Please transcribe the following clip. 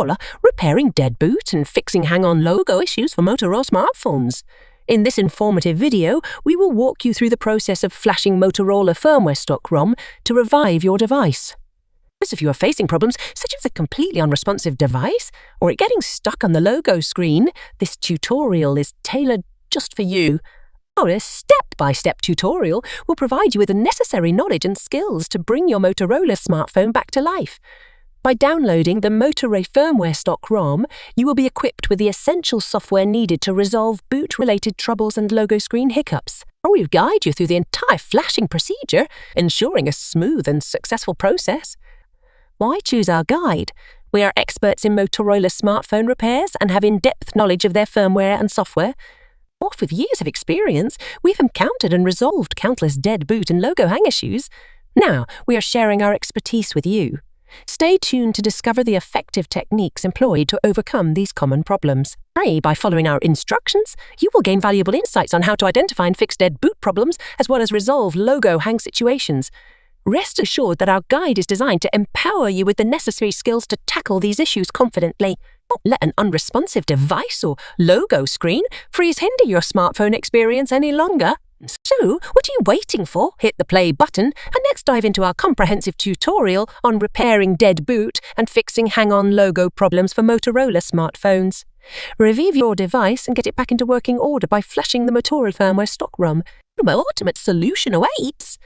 Motorola, repairing dead boot and fixing hang-on logo issues for Motorola smartphones. In this informative video, we will walk you through the process of flashing Motorola firmware stock ROM to revive your device. If you are facing problems such as a completely unresponsive device or it getting stuck on the logo screen, this tutorial is tailored just for you. Our step-by-step tutorial will provide you with the necessary knowledge and skills to bring your Motorola smartphone back to life. By downloading the Motorola firmware stock ROM, you will be equipped with the essential software needed to resolve boot-related troubles and logo screen hiccups. We will guide you through the entire flashing procedure, ensuring a smooth and successful process. Why choose our guide? We are experts in Motorola smartphone repairs and have in-depth knowledge of their firmware and software. With years of experience, we've encountered and resolved countless dead boot and logo hang issues. Now, we are sharing our expertise with you. Stay tuned to discover the effective techniques employed to overcome these common problems. By following our instructions, you will gain valuable insights on how to identify and fix dead boot problems, as well as resolve logo hang situations. Rest assured that our guide is designed to empower you with the necessary skills to tackle these issues confidently. Don't let an unresponsive device or logo screen hinder your smartphone experience any longer. So, what are you waiting for? Hit the play button and let's dive into our comprehensive tutorial on repairing dead boot and fixing hang-on logo problems for Motorola smartphones. Revive your device and get it back into working order by flashing the Motorola firmware stock ROM. The ultimate solution awaits.